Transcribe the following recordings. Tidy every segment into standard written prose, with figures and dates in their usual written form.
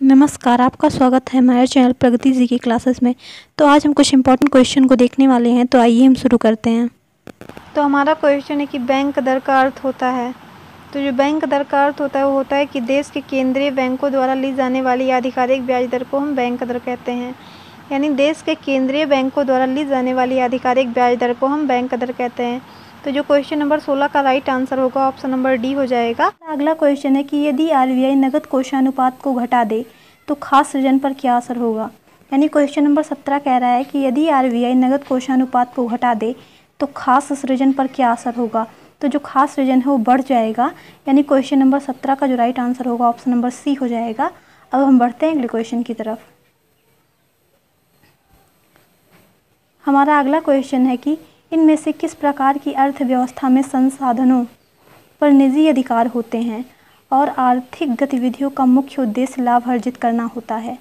नमस्कार, आपका स्वागत है हमारे चैनल प्रगति जी की क्लासेस में। तो आज हम कुछ इंपॉर्टेंट क्वेश्चन को देखने वाले हैं। तो आइए हम शुरू करते हैं। तो हमारा क्वेश्चन है कि बैंक दर का अर्थ होता है। तो जो बैंक दर का अर्थ होता है वो होता है कि देश के केंद्रीय बैंकों द्वारा ली जाने वाली आधिकारिक ब्याज दर को हम बैंक दर कहते हैं। यानी देश के केंद्रीय बैंकों द्वारा ली जाने वाली आधिकारिक ब्याज दर को हम बैंक दर कहते हैं। तो जो क्वेश्चन नंबर 16 का राइट आंसर होगा ऑप्शन नंबर डी हो जाएगा। अगला क्वेश्चन है कि यदि आरबीआई नकद कोषानुपात को घटा दे तो खास सृजन पर क्या असर होगा। यानी क्वेश्चन नंबर 17 कह रहा है कि यदि आरबीआई नकद कोषानुपात को घटा दे तो खास सृजन पर क्या असर होगा। तो जो खास सृजन है वो बढ़ जाएगा। यानी क्वेश्चन नंबर 17 का जो राइट आंसर होगा ऑप्शन नंबर सी हो जाएगा। अब हम बढ़ते हैं अगले क्वेश्चन की तरफ। हमारा अगला क्वेश्चन है कि इनमें से किस प्रकार की अर्थव्यवस्था में संसाधनों पर निजी अधिकार होते हैं और आर्थिक गतिविधियों का मुख्य उद्देश्य लाभ अर्जित करना होता है।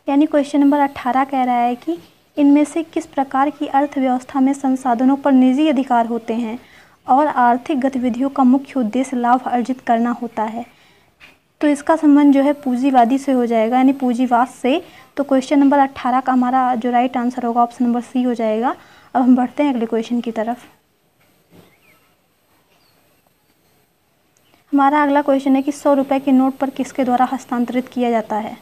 यानी क्वेश्चन नंबर 18 कह रहा है कि इनमें से किस प्रकार की अर्थव्यवस्था में संसाधनों पर निजी अधिकार होते हैं और आर्थिक गतिविधियों का मुख्य उद्देश्य लाभ अर्जित करना होता है। तो इसका संबंध जो है पूंजीवादी से हो जाएगा, यानी पूंजीवाद से। तो क्वेश्चन नंबर 18 का हमारा जो राइट आंसर होगा ऑप्शन नंबर सी हो जाएगा। अब हम बढ़ते हैं अगले क्वेश्चन की तरफ। हमारा अगला क्वेश्चन है कि 100 रुपये के नोट पर किसके द्वारा हस्तांतरित किया जाता है।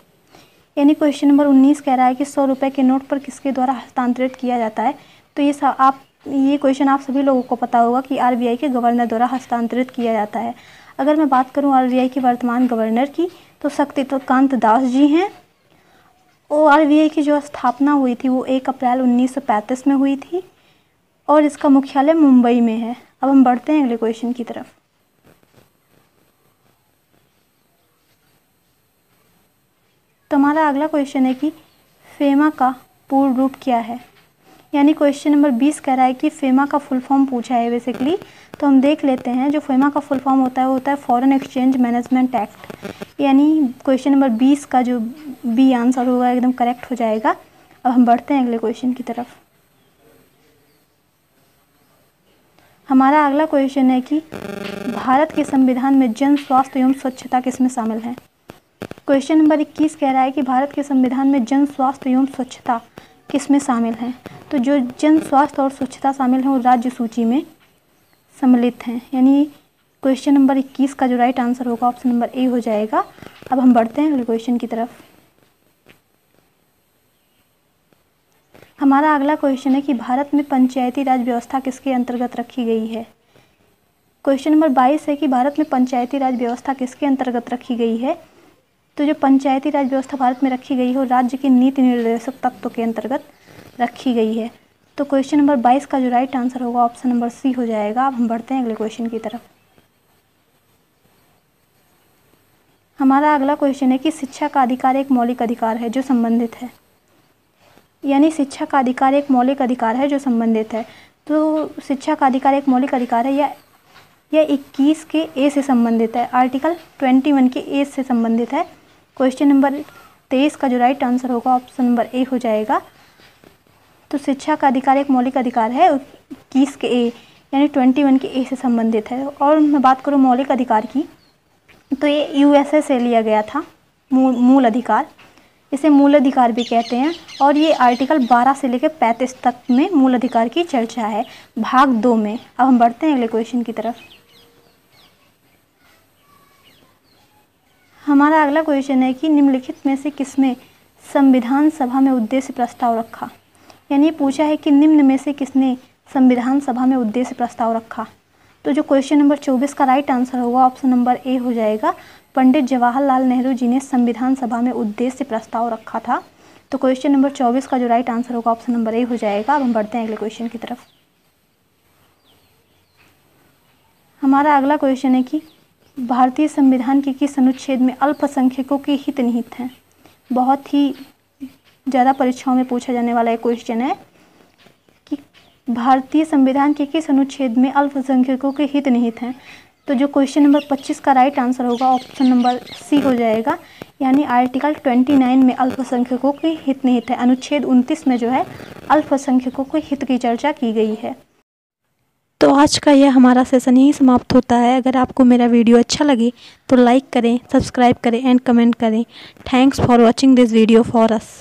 यानी क्वेश्चन नंबर 19 कह रहा है कि 100 रुपये के नोट पर किसके द्वारा हस्तांतरित किया जाता है। तो ये क्वेश्चन आप सभी लोगों को पता होगा कि आरबीआई के गवर्नर द्वारा हस्तांतरित किया जाता है। अगर मैं बात करूं आरबीआई के वर्तमान गवर्नर की तो शक्तिकांत दास जी हैं। और आरबीआई की जो स्थापना हुई थी वो 1 अप्रैल 1935 में हुई थी और इसका मुख्यालय मुंबई में है। अब हम बढ़ते हैं अगले क्वेश्चन की तरफ। तो हमारा अगला क्वेश्चन है कि फेमा का पूर्ण रूप क्या है। यानी क्वेश्चन नंबर 20 कह रहा है कि फेमा का फुल फॉर्म पूछा है बेसिकली। तो हम देख लेते हैं। जो फेमा का फुल फॉर्म होता है वो होता है फॉरेन एक्सचेंज मैनेजमेंट एक्ट। यानी क्वेश्चन नंबर 20 का जो बी आंसर होगा एकदम करेक्ट हो जाएगा। अब हम बढ़ते हैं अगले क्वेश्चन की तरफ। हमारा अगला क्वेश्चन है कि भारत के संविधान में जन स्वास्थ्य एवं स्वच्छता किसमें शामिल है। क्वेश्चन नंबर 21 कह रहा है कि भारत के संविधान में जन स्वास्थ्य एवं स्वच्छता किसमें शामिल है। तो जो जन स्वास्थ्य और स्वच्छता शामिल है वो राज्य सूची में सम्मिलित हैं। यानी क्वेश्चन नंबर 21 का जो राइट आंसर होगा ऑप्शन नंबर ए हो जाएगा। अब हम बढ़ते हैं अगले क्वेश्चन की तरफ। हमारा अगला क्वेश्चन है कि भारत में पंचायती राज व्यवस्था किसके अंतर्गत रखी गई है। क्वेश्चन नंबर 22 है कि भारत में पंचायती राज व्यवस्था किसके अंतर्गत रखी गई है। तो जो पंचायती राज व्यवस्था भारत में रखी गई है वो राज्य के नीति निर्देशक तत्व के अंतर्गत रखी गई है। तो क्वेश्चन नंबर 22 का जो राइट आंसर होगा ऑप्शन नंबर सी हो जाएगा। अब हम बढ़ते हैं अगले क्वेश्चन की तरफ। हमारा अगला क्वेश्चन है कि शिक्षा का अधिकार एक मौलिक अधिकार है जो संबंधित है। यानी शिक्षा का अधिकार एक मौलिक अधिकार है जो संबंधित है। तो शिक्षा का अधिकार एक मौलिक अधिकार है या 21 के ए से संबंधित है, आर्टिकल 21 के ए से संबंधित है। क्वेश्चन नंबर 23 का जो राइट आंसर होगा ऑप्शन नंबर ए हो जाएगा। तो शिक्षा का अधिकार एक मौलिक अधिकार है 21 के ए यानी 21 के ए से संबंधित है। और मैं बात करूँ मौलिक अधिकार की तो ये यूएसए से लिया गया था मूल अधिकार। इसे मूल अधिकार भी कहते हैं। और ये आर्टिकल 12 से लेकर 35 तक में मूल अधिकार की चर्चा है भाग 2 में। अब हम बढ़ते हैं अगले क्वेश्चन की तरफ। हमारा अगला क्वेश्चन है कि निम्नलिखित में से किसने संविधान सभा में उद्देश्य प्रस्ताव रखा। यानी पूछा है कि निम्न में से किसने संविधान सभा में उद्देश्य प्रस्ताव रखा। तो जो क्वेश्चन नंबर 24 का राइट आंसर होगा ऑप्शन नंबर ए हो जाएगा। पंडित जवाहरलाल नेहरू जी ने संविधान सभा में उद्देश्य प्रस्ताव रखा था। तो क्वेश्चन नंबर 24 का जो राइट आंसर होगा ऑप्शन नंबर ए हो जाएगा। अब हम बढ़ते हैं अगले क्वेश्चन की तरफ। हमारा अगला क्वेश्चन है कि भारतीय संविधान के किस अनुच्छेद में अल्पसंख्यकों के हित निहित हैं। बहुत ही ज़्यादा परीक्षाओं में पूछा जाने वाला एक क्वेश्चन है कि भारतीय संविधान के किस अनुच्छेद में अल्पसंख्यकों के हित निहित हैं। तो जो क्वेश्चन नंबर 25 का राइट आंसर होगा ऑप्शन नंबर सी हो जाएगा। यानी आर्टिकल 29 में अल्पसंख्यकों के हित निहित है। अनुच्छेद 29 में जो है अल्पसंख्यकों के हित की चर्चा की गई है। तो आज का यह हमारा सेशन यही समाप्त होता है। अगर आपको मेरा वीडियो अच्छा लगे तो लाइक करें, सब्सक्राइब करें एंड कमेंट करें। Thanks for watching this video for us.